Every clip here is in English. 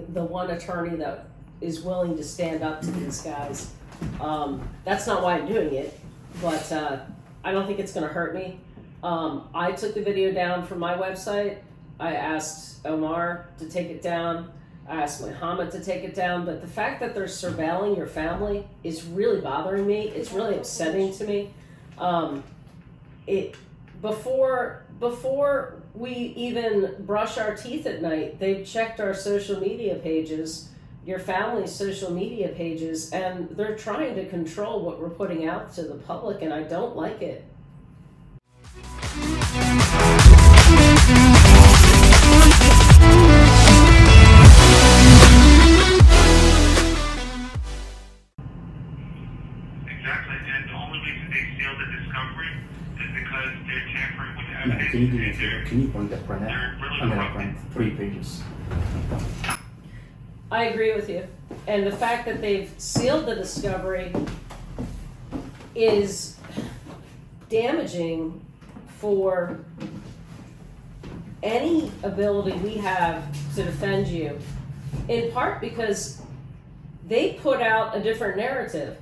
the one attorney that is willing to stand up to these guys. That's not why I'm doing it, but I don't think it's going to hurt me. I took the video down from my website. I asked Omar to take it down. I asked Muhammad to take it down, but the fact that they're surveilling your family is really bothering me. It's really upsetting to me. Before we even brush our teeth at night, they've checked our social media pages, your family's social media pages, and they're trying to control what we're putting out to the public, and I don't like it. Exactly, and the only reason they sealed the discovery is because they're tampering with the evidence. Can you do me a favor? Can you print that print out? I'm going to print 3 pages. I agree with you. And the fact that they've sealed the discovery is damaging for any ability we have to defend you, in part because they put out a different narrative.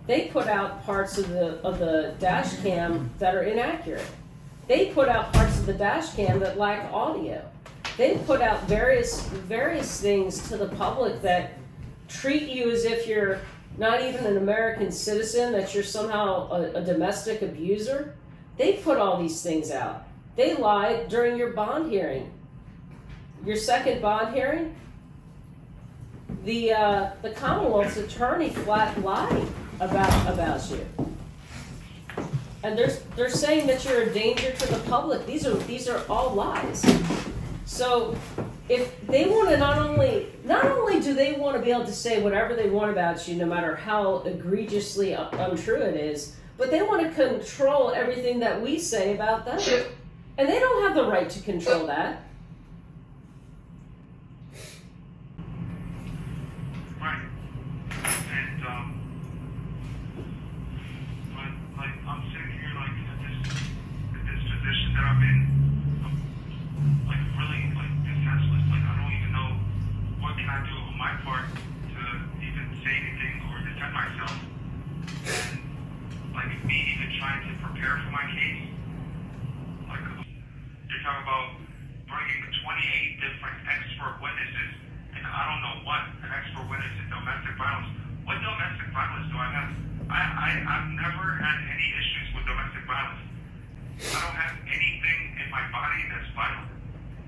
They put out parts of the dash cam that are inaccurate. They put out parts of the dash cam that lack audio. They put out various things to the public that treat you as if you're not even an American citizen, that you're somehow a domestic abuser. They put all these things out. They lied during your bond hearing. Your second bond hearing, the Commonwealth's attorney flat lied about you. And they're saying that you're a danger to the public. These are all lies. So if they want to not only do they want to be able to say whatever they want about you, no matter how egregiously untrue it is, but they want to control everything that we say about them. And they don't have the right to control that. Right. And but like I'm sitting here like in this position that I'm in, like really like defenseless. Like I don't even know what can I do on my part to even say anything or defend myself. And like me even trying to prepare for my case. Like you're talking about bringing 28 different expert witnesses, and I don't know what an expert witness in domestic violence. What domestic violence do I have? I've never had any issues with domestic violence. I don't have anything in my body that's violent.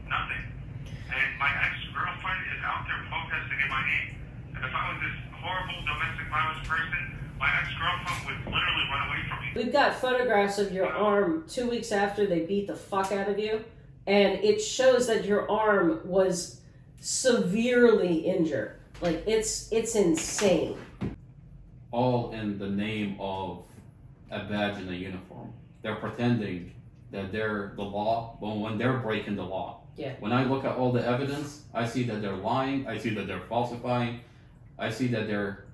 Nothing. And my ex-girlfriend is out there protesting in my name. And if I was this horrible domestic violence person, my ex-girlfriend would literally run away from me. We've got photographs of your arm 2 weeks after they beat the fuck out of you, and it shows that your arm was severely injured. Like, it's insane. All in the name of a badge and a uniform. They're pretending that they're the law, but when they're breaking the law. Yeah. When I look at all the evidence, I see that they're lying, I see that they're falsifying, I see that they're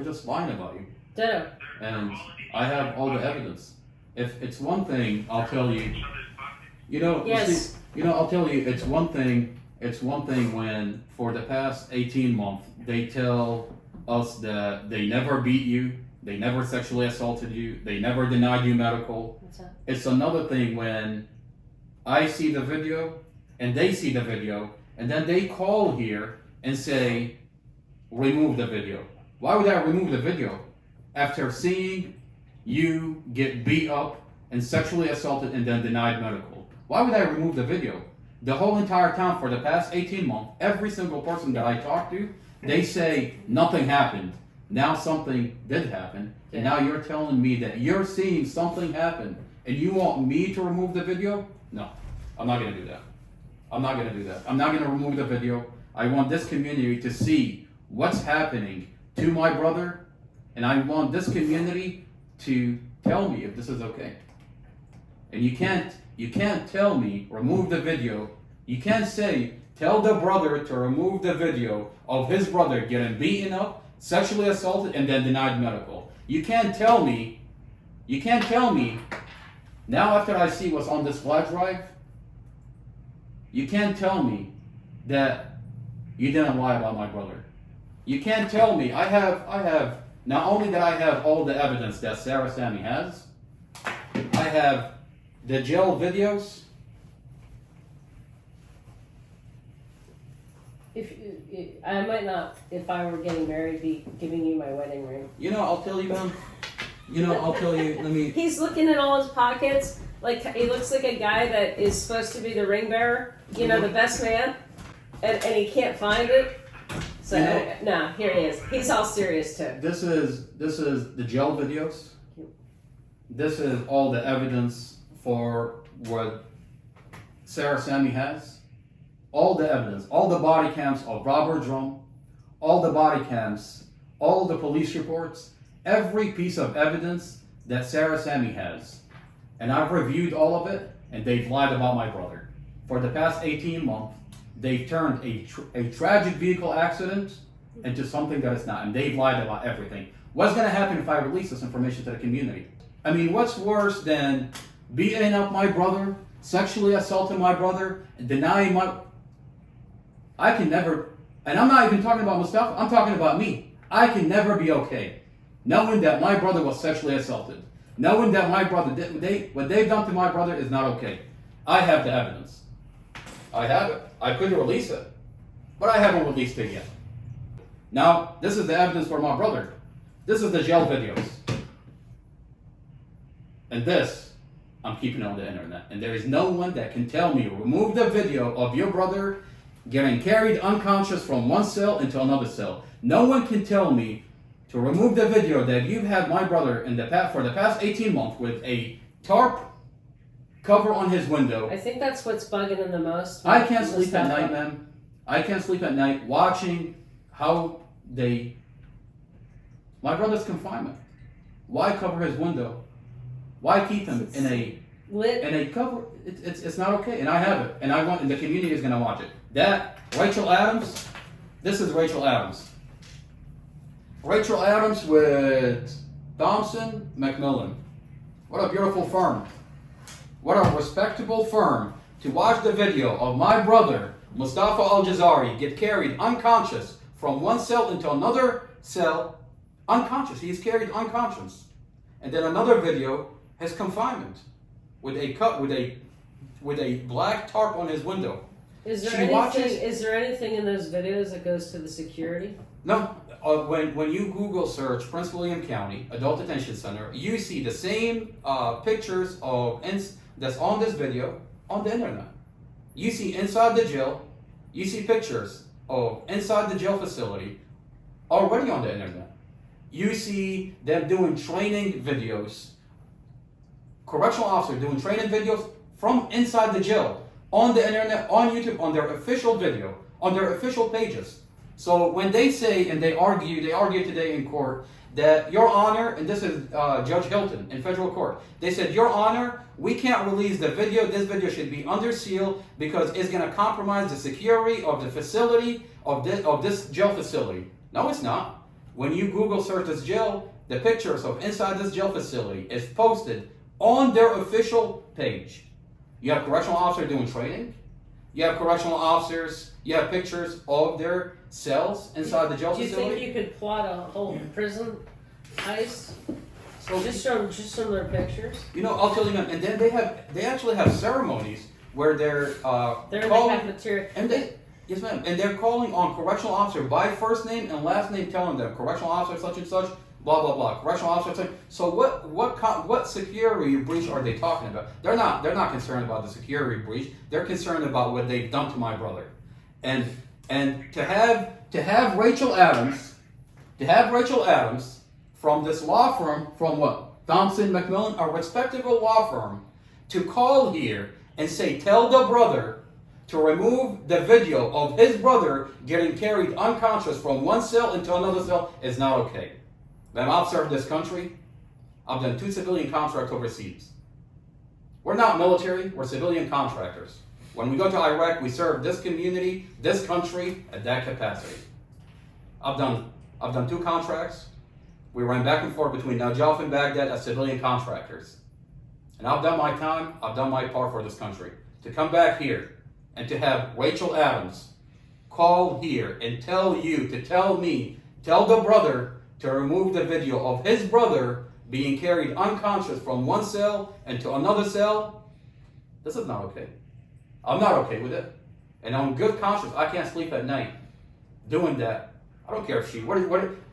just lying about you. Ditto. And I have all the evidence. If it's one thing, I'll tell you, Yes. I'll tell you, it's one thing when for the past 18 months, they tell us that they never beat you, they never sexually assaulted you, they never denied you medical. What's that? It's another thing when I see the video and they see the video and then they call here and say, remove the video. Why would I remove the video after seeing you get beat up and sexually assaulted and then denied medical? Why would I remove the video? The whole entire town for the past 18 months, every single person that I talk to, they say nothing happened. Now something did happen, and now you're telling me that you're seeing something happen, and you want me to remove the video? No, I'm not going to do that. I'm not going to do that. I'm not going to remove the video. I want this community to see what's happening to my brother, and I want this community to tell me if this is okay. And you can't tell me remove the video. You can't say tell the brother to remove the video of his brother getting beaten up, sexually assaulted, and then denied medical. You can't tell me now after I see what's on this flash drive, you can't tell me that you didn't lie about my brother. You can't tell me. I have, not only that I have all the evidence that Sarah Sammy has, I have the jail videos. I might not, if I were getting married, be giving you my wedding ring. You know, I'll tell you, man. You know, I'll tell you, let me... He's looking in all his pockets, like he looks like a guy that is supposed to be the ring bearer, you know, the best man, and he can't find it. So, You know, no, here he is. He's all serious too. This is the jail videos. This is all the evidence for what Sarah Sammy has. All the evidence, all the body cams of Robert Drum, all the body cams, all the police reports, every piece of evidence that Sarah Sammy has. And I've reviewed all of it, and they've lied about my brother. For the past 18 months, they've turned a tragic vehicle accident into something that it's not, and they've lied about everything. What's going to happen if I release this information to the community? I mean, what's worse than beating up my brother, sexually assaulting my brother, and denying my... I can never, and I'm not even talking about Mustafa, I'm talking about me. I can never be okay knowing that my brother was sexually assaulted. Knowing that my brother, what they've done to my brother is not okay. I have the evidence. I have it. I could release it, but I haven't released it yet. Now, this is the evidence for my brother. This is the jail videos. And this, I'm keeping on the internet. And there is no one that can tell me, remove the video of your brother getting carried unconscious from one cell into another cell. No one can tell me to remove the video that you've had my brother for the past 18 months with a tarp cover on his window. I think that's what's bugging him the most. I can't sleep at night, man. I can't sleep at night watching how my brother's confinement. Why cover his window? Why keep him in a cover? It's not okay, and I have it, and and the community is gonna watch it. That Rachel Adams, this is Rachel Adams. Rachel Adams with Thompson Macmillan. What a beautiful firm. What a respectable firm to watch the video of my brother Mustafa Aljazairi get carried unconscious from one cell into another cell, unconscious. He's carried unconscious, and then another video has confinement with a black tarp on his window. Is there anything in those videos that goes to the security? No. When you Google search Prince William County Adult Detention Center, you see the same pictures of that's on this video on the internet. You see inside the jail, you see pictures of inside the jail facility already on the internet. You see them doing training videos, correctional officer doing training videos from inside the jail on the internet, on YouTube, on their official video, on their official pages. So when they say, and they argue today in court, that Your Honor, and this is Judge Hilton in federal court, they said, Your Honor, we can't release the video. This video should be under seal because it's going to compromise the security of the facility, of this jail facility. No, it's not. When you Google search this jail, the pictures of inside this jail facility is posted on their official page. You have correctional officers doing training. You have correctional officers, you have pictures of their cells inside the jail facility. Do you think you could plot a whole prison heist? So just from their pictures? You know, I'll tell you, and then they actually have ceremonies where they're calling, material. and yes ma'am, and they're calling on correctional officer by first name and last name, telling them correctional officer such and such, blah blah blah, correctional officer such. So what security breach are they talking about? They're not concerned about the security breach. They're concerned about what they've done to my brother, and to have Rachel Adams, from this law firm, from what? Thompson Macmillan, a respectable law firm, to call here and say, tell the brother to remove the video of his brother getting carried unconscious from one cell into another cell is not okay. Then I've served this country. I've done 2 civilian contracts overseas. We're not military, we're civilian contractors. When we go to Iraq, we serve this community, this country at that capacity. I've done 2 contracts. We ran back and forth between Najaf and Baghdad as civilian contractors. And I've done my time, I've done my part for this country. To come back here and to have Rachel Adams call here and tell tell the brother to remove the video of his brother being carried unconscious from one cell into another cell, this is not okay. I'm not okay with it. And on good conscience, I can't sleep at night doing that. I don't care if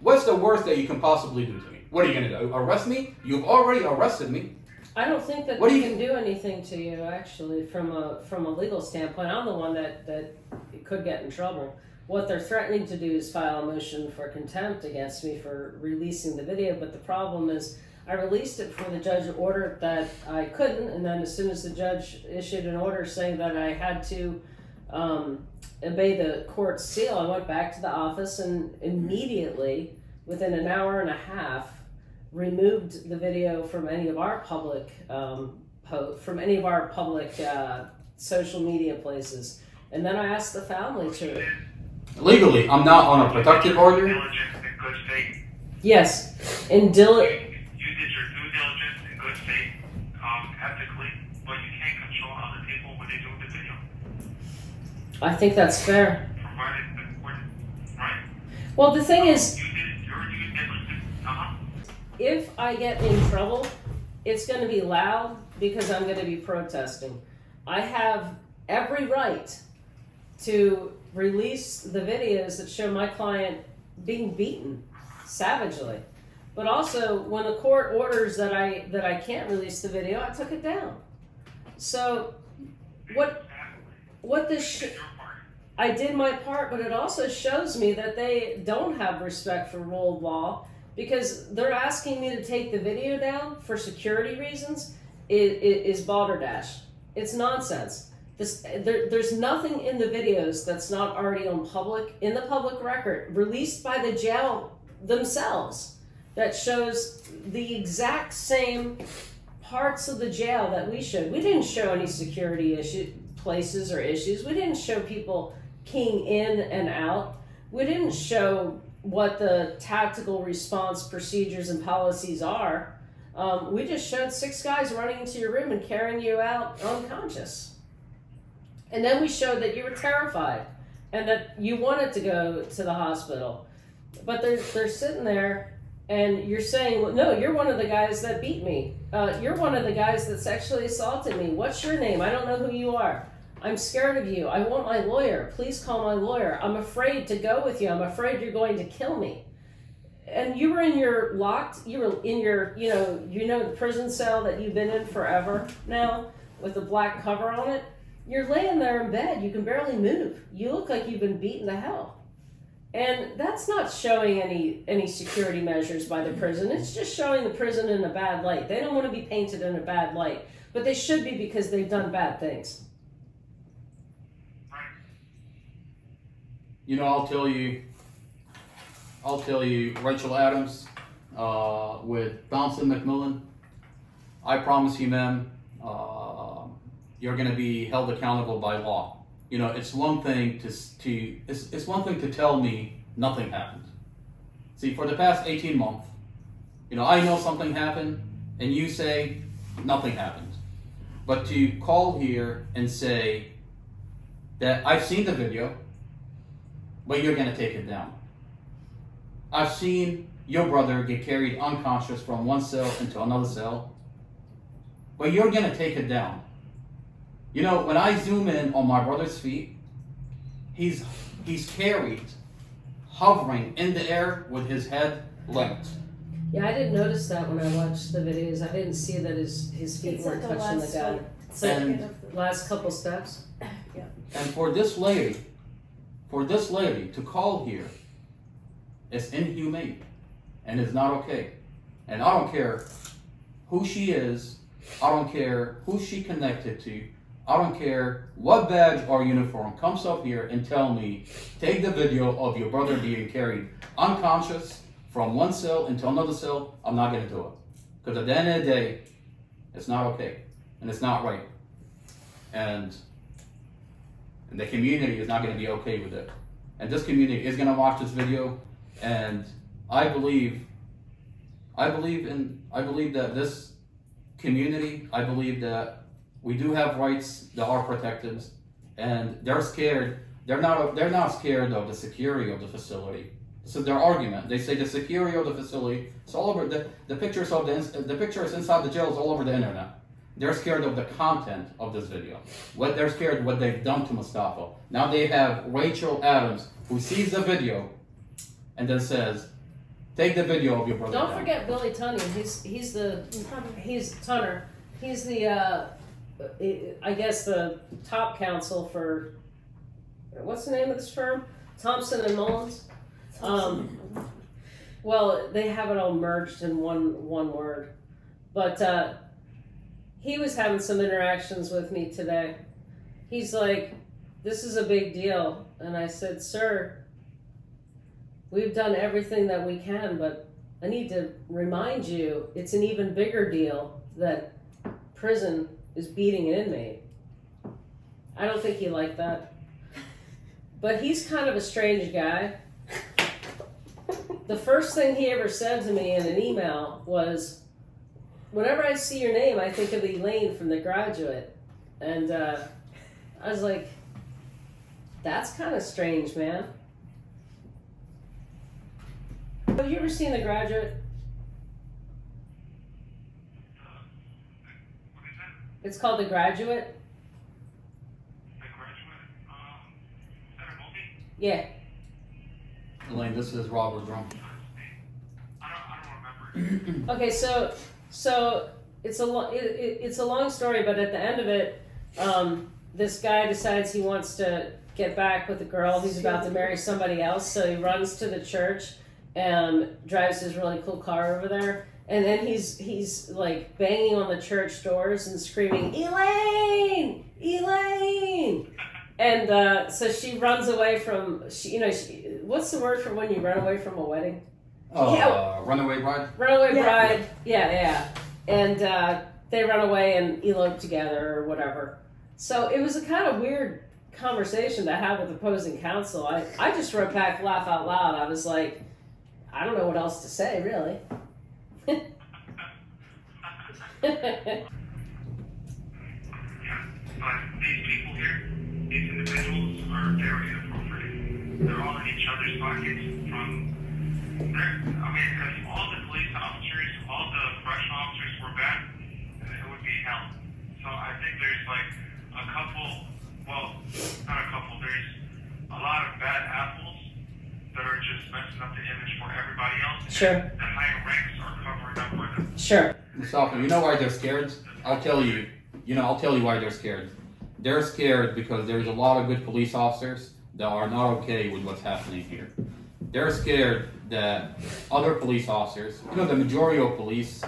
what's the worst that you can possibly do to me? What are you going to do? Arrest me? You've already arrested me. I don't think that they can do anything to you, actually, from a legal standpoint. I'm the one that could get in trouble. What they're threatening to do is file a motion for contempt against me for releasing the video, but the problem is I released it before the judge ordered that I couldn't, and then as soon as the judge issued an order saying that I had to obey the court's seal, I went back to the office and immediately, within an hour and a half, removed the video from any of our public social media places. And then I asked the family to... Legally, I'm not on a protective order? Yes. In You did your due diligence in good faith, ethically, but you can't control other people when they do the video. I think that's fair. Provided the court, right? Well, the thing is, You did your due diligence. if I get in trouble, it's going to be loud because I'm going to be protesting. I have every right to release the videos that show my client being beaten savagely. But also, when the court orders that I can't release the video, I took it down. So, what this I did my part, but it also shows me that they don't have respect for rule of law, because they're asking me to take the video down for security reasons. Is balderdash. It's nonsense. There's nothing in the videos that's not already in the public record, released by the jail themselves, that shows the exact same parts of the jail that we showed. We didn't show any security places or issues. We didn't show people keying in and out. We didn't show what the tactical response procedures and policies are. We just showed 6 guys running into your room and carrying you out unconscious. And then we showed that you were terrified and that you wanted to go to the hospital. But they're sitting there and you're saying, well, no, you're one of the guys that beat me. You're one of the guys that sexually assaulted me. What's your name? I don't know who you are. I'm scared of you. I want my lawyer. Please call my lawyer. I'm afraid to go with you. I'm afraid you're going to kill me. And you were in your the prison cell that you've been in forever now with the black cover on it. You're laying there in bed. You can barely move. You look like you've been beaten to hell. And that's not showing any security measures by the prison. It's just showing the prison in a bad light. They don't want to be painted in a bad light, but they should be, because they've done bad things. You know, I'll tell you, Rachel Adams, with Thompson McMillan, I promise you, ma'am, you're going to be held accountable by law. You know, it's one thing it's one thing to tell me nothing happened. See, for the past 18 months, you know, I know something happened, and you say nothing happened. But to call here and say that I've seen the video, but you're going to take it down. I've seen your brother get carried unconscious from one cell into another cell, but you're going to take it down. You know, when I zoom in on my brother's feet, he's carried, hovering in the air with his head linked. Yeah, I didn't notice that when I watched the videos. I didn't see that his feet weren't touching the gun. And last couple steps. Yeah. And for this lady to call here, it's inhumane, and it's not okay. And I don't care who she is. I don't care who she connected to. I don't care what badge or uniform comes up here and tell me, take the video of your brother being carried unconscious from one cell into another cell. I'm not going to do it. Because at the end of the day, it's not okay. And it's not right. And the community is not going to be okay with it. And this community is going to watch this video. And I believe that this community, I believe that we do have rights that are protected, and they're scared They're not scared of the security of the facility. This is their argument. They say the security of the facility. It's all over the pictures of the pictures inside the jail is all over the internet. They're scared of the content of this video. They're scared what they've done to Mustafa. Now they have Rachel Adams who sees the video and then says, "Take the video of your brother." Don't forget Billy Tunny. He's Tunner. He's the I guess the top counsel for what's the name of this firm? Thompson and Mullins. Well, they have it all merged in one word, but he was having some interactions with me today. He's like, "This is a big deal," and I said, "Sir, we've done everything that we can, but I need to remind you, it's an even bigger deal that prison is beating an inmate." I don't think he liked that, but he's kind of a strange guy. The first thing he ever said to me in an email was, "Whenever I see your name, I think of Elaine from The Graduate." And I was like, that's kind of strange, man. Have you ever seen The Graduate? What is that? It's called The Graduate. The Graduate? Is that a movie? Yeah. Elaine, this is Robert Drum. I don't remember. Okay, so it's a long story, but at the end of it, this guy decides he wants to get back with the girl. He's about to marry somebody else, so he runs to the church and drives his really cool car over there. And then he's like banging on the church doors and screaming, "Elaine! Elaine!" And so she runs away from, what's the word for when you run away from a wedding? Runaway bride? Runaway bride. Yeah. And they run away and elope together or whatever. So it was a kind of weird conversation to have with opposing counsel. I just wrote back, laugh out loud. I was like, I don't know what else to say, really. But these people here, these individuals are very inappropriate. They're all in each other's pockets because all the police officers, all the correctional officers were bad, it would be hell. So I think there's like a couple, well, not a couple, there's a lot of bad apples that are just messing up the image for everybody else. Sure. The higher ranks are covering up for them. Sure. Mustafa, you know why they're scared? I'll tell you why they're scared. They're scared because there's a lot of good police officers that are not okay with what's happening here. They're scared that other police officers, the majority of police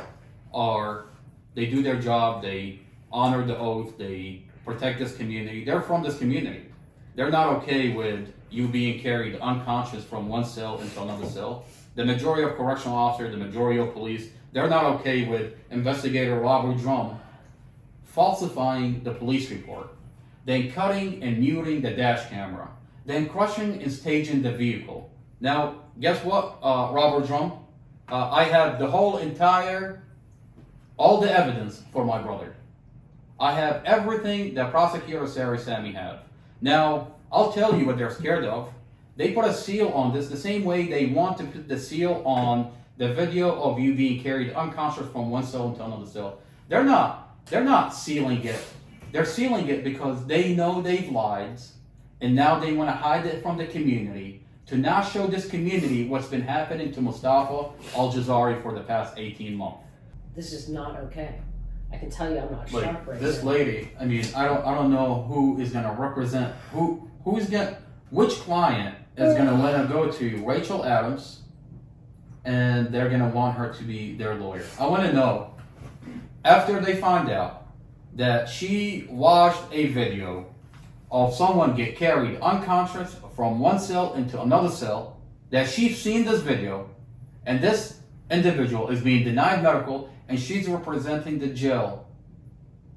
they do their job, they honor the oath, they protect this community. They're from this community. They're not okay with you being carried unconscious from one cell into another cell. The majority of correctional officers, the majority of police, they're not okay with investigator Robert Drum falsifying the police report, then cutting and muting the dash camera, then crushing and staging the vehicle. Now, guess what, Robert Drum? I have all the evidence for my brother. I have everything that Prosecutor Sarah Sammy have. Now, I'll tell you what they're scared of. They put a seal on this the same way they want to put the seal on the video of you being carried unconscious from one cell into another cell. They're not sealing it. They're sealing it because they know they've lied, and now they want to hide it from the community to not show this community what's been happening to Mustafa Aljazairi for the past 18 months. This is not okay. I can tell you I'm not sharp right This now. lady, I mean, I don't know who is gonna represent which client is gonna let her go to Rachel Adams and they're gonna want her to be their lawyer. I wanna know, after they find out that she watched a video of someone get carried unconscious from one cell into another cell, that she's seen this video, and this individual is being denied medical, and she's representing the jail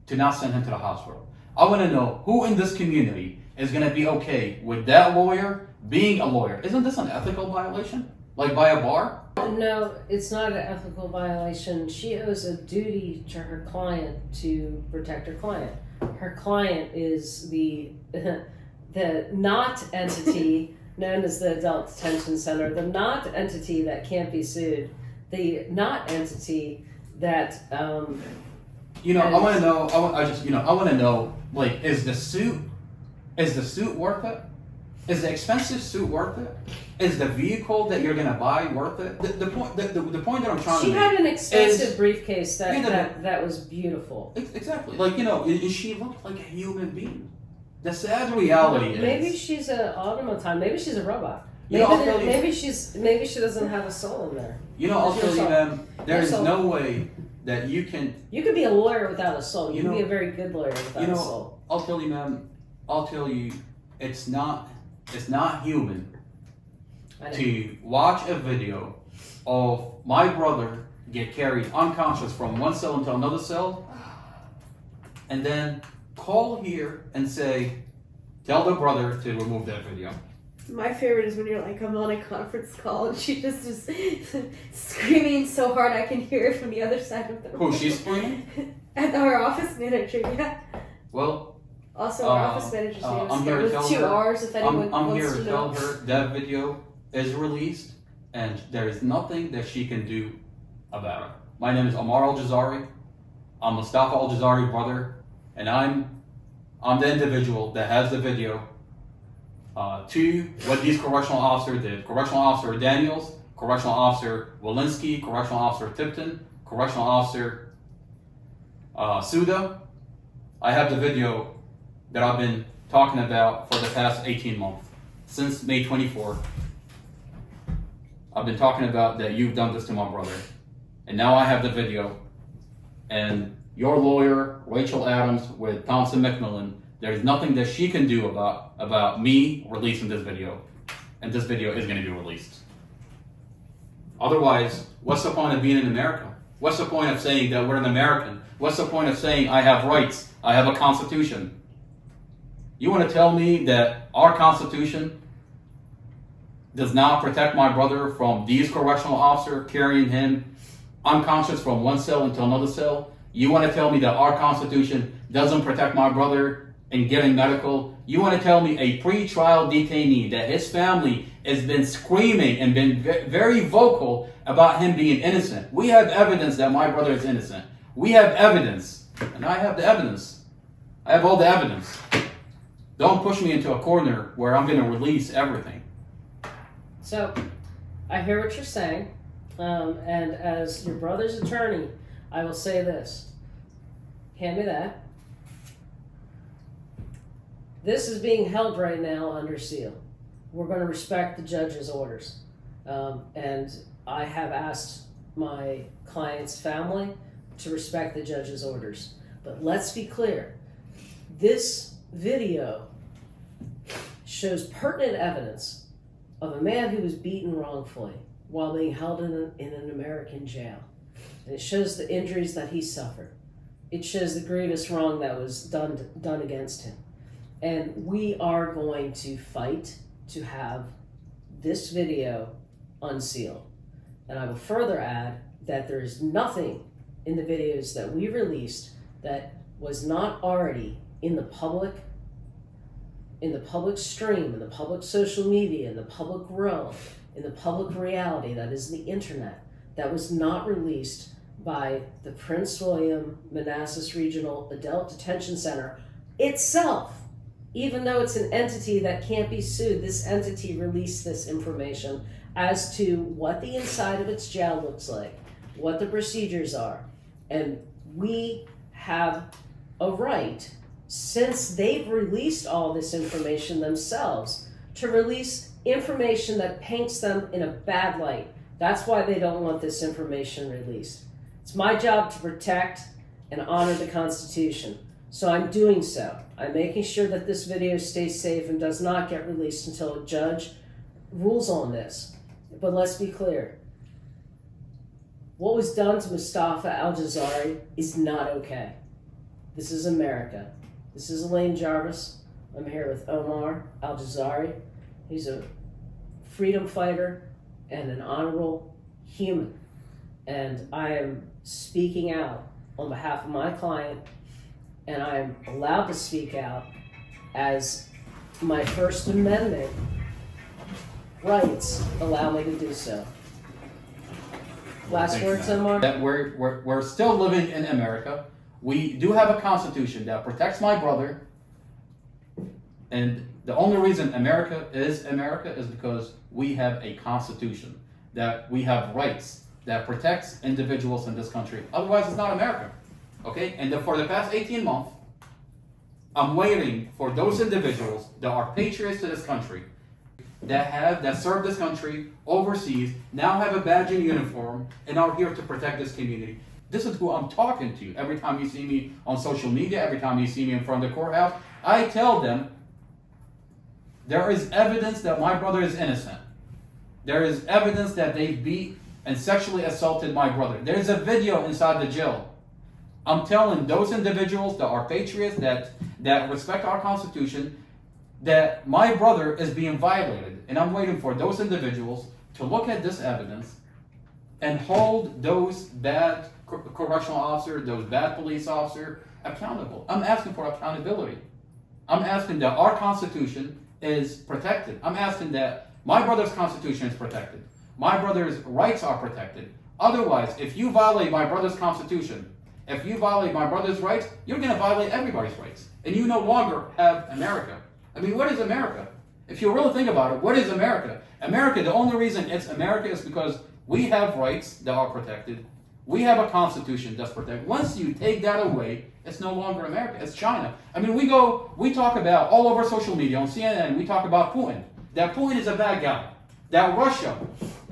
to not send him to the hospital. I want to know who in this community is going to be okay with that lawyer being a lawyer. Isn't this an ethical violation? Like by a bar? No, it's not an ethical violation. She owes a duty to her client to protect her client. Her client is the the not entity known as the Adult Detention Center, the not entity that can't be sued, the not entity that you know, I want to know. I want to know. Like, is the suit worth it? Is the expensive suit worth it? Is the vehicle that you're gonna buy worth it? The point that I'm trying to make. She had an expensive briefcase that was beautiful. Exactly. Like, you know, she looked like a human being. The sad reality is maybe she's an automaton. Maybe she's a robot. You know, maybe she doesn't have a soul in there. You know, I'll tell you, man. There is no way that you can. You could be a lawyer without a soul. You can be a very good lawyer without a soul. I'll tell you, man. I'll tell you, it's not human to watch a video of my brother get carried unconscious from one cell into another cell, and then call here and say, tell the brother to remove that video. My favorite is when you're like, I'm on a conference call and she just is screaming so hard I can hear it from the other side of the room. Who, she's screaming? At our office manager, yeah. Well, also our office manager's name I'm here to with tell 2 her. R's if anyone I'm wants here to to know. tell her that video is released and there is nothing that she can do about it. My name is Omar Aljazairi. I'm Mustafa Aljazairi brother, and I'm the individual that has the video to what these correctional officers did. Correctional Officer Daniels, Correctional Officer Walensky, Correctional Officer Tipton, Correctional Officer Suda. I have the video that I've been talking about for the past 18 months. Since May 24th, I've been talking about that you've done this to my brother. And now I have the video. And your lawyer, Rachel Adams with Thompson McMillan, there's nothing that she can do about me releasing this video. And this video is going to be released. Otherwise, what's the point of being in America? What's the point of saying that we're an American? What's the point of saying I have rights? I have a constitution? You want to tell me that our Constitution does not protect my brother from these correctional officers carrying him unconscious from one cell into another cell? You want to tell me that our Constitution doesn't protect my brother in getting medical? You want to tell me a pre-trial detainee that his family has been screaming and been very vocal about him being innocent? We have evidence that my brother is innocent. We have evidence, and I have the evidence. I have all the evidence. Don't push me into a corner where I'm going to release everything. So, I hear what you're saying, and as your brother's attorney, I will say this. Hand me that. This is being held right now under seal. We're going to respect the judge's orders. And I have asked my client's family to respect the judge's orders. But let's be clear. This video shows pertinent evidence of a man who was beaten wrongfully while being held in an American jail. And it shows the injuries that he suffered. It shows the grievous wrong that was done against him. And we are going to fight to have this video unsealed. And I will further add that there is nothing in the videos that we released that was not already in the public stream, in the public social media, in the public realm, in the public reality that is the internet, that was not released by the Prince William Manassas Regional Adult Detention Center itself. Even though it's an entity that can't be sued, this entity released this information as to what the inside of its jail looks like, what the procedures are. And we have a right, since they've released all this information themselves, to release information that paints them in a bad light. That's why they don't want this information released. It's my job to protect and honor the Constitution. So I'm doing so. I'm making sure that this video stays safe and does not get released until a judge rules on this. But let's be clear. What was done to Mustafa Aljazairi is not okay. This is America. This is Elaine Jarvis. I'm here with Omar Aljazairi. He's a freedom fighter and an honorable human. And I am speaking out on behalf of my client, and I am allowed to speak out as my First Amendment rights allow me to do so. Last words, Omar? That we're still living in America. We do have a constitution that protects my brother. And the only reason America is because we have a constitution, that we have rights that protects individuals in this country. Otherwise, it's not America. Okay? And for the past 18 months, I'm waiting for those individuals that are patriots to this country, that serve this country overseas, now have a badge and uniform, and are here to protect this community. This is who I'm talking to. Every time you see me on social media, every time you see me in front of the courthouse, I tell them there is evidence that my brother is innocent. There is evidence that they beat and sexually assaulted my brother. There's a video inside the jail. I'm telling those individuals that are patriots, that respect our Constitution, that my brother is being violated. And I'm waiting for those individuals to look at this evidence and hold those bad correctional officers, those bad police officers accountable. I'm asking for accountability. I'm asking that our Constitution is protected. I'm asking that my brother's Constitution is protected. My brother's rights are protected. Otherwise, if you violate my brother's Constitution, if you violate my brother's rights, you're going to violate everybody's rights. And you no longer have America. I mean, what is America? If you really think about it, what is America? America, the only reason it's America is because we have rights that are protected. We have a constitution that's protected. Once you take that away, it's no longer America. It's China. I mean, we talk about all over social media, on CNN, we talk about Putin. That Putin is a bad guy. That Russia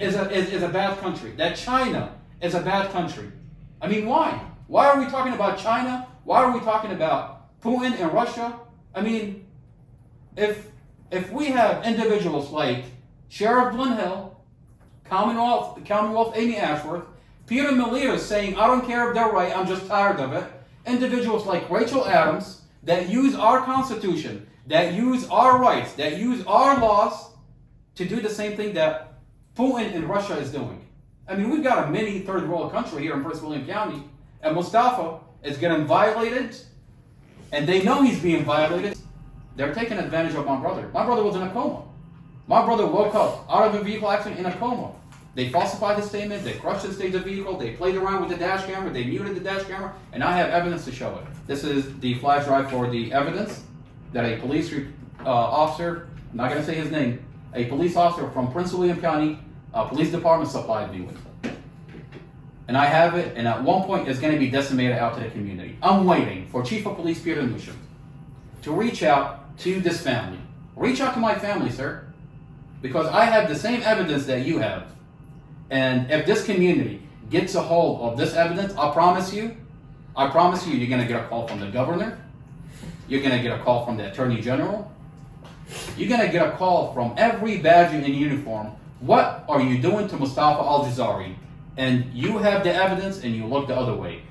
is a bad country. That China is a bad country. I mean, why? Why are we talking about China? Why are we talking about Putin and Russia? I mean, if we have individuals like Sheriff Glenn Hill, Commonwealth Amy Ashworth, Peter Malier saying, I don't care if they're right, I'm just tired of it. Individuals like Rachel Adams that use our Constitution, that use our rights, that use our laws to do the same thing that Putin and Russia is doing. I mean, we've got a mini third world country here in Prince William County, and Mustafa is getting violated, and they know he's being violated. They're taking advantage of my brother. My brother was in a coma. My brother woke up out of a vehicle accident in a coma. They falsified the statement, they crushed the stage of the vehicle, they played around with the dash camera, they muted the dash camera, and I have evidence to show it. This is the flash drive for the evidence that a police officer, I'm not going to say his name, a police officer from Prince William County Police Department supplied me with. And I have it, and at one point it's going to be disseminated out to the community. I'm waiting for Chief of Police Peter Newsham to reach out to this family. Reach out to my family, sir, because I have the same evidence that you have. And if this community gets a hold of this evidence, I promise you, you're going to get a call from the governor. You're going to get a call from the Attorney General. You're going to get a call from every badge in uniform. What are you doing to Mustafa Aljazairi? And you have the evidence and you look the other way.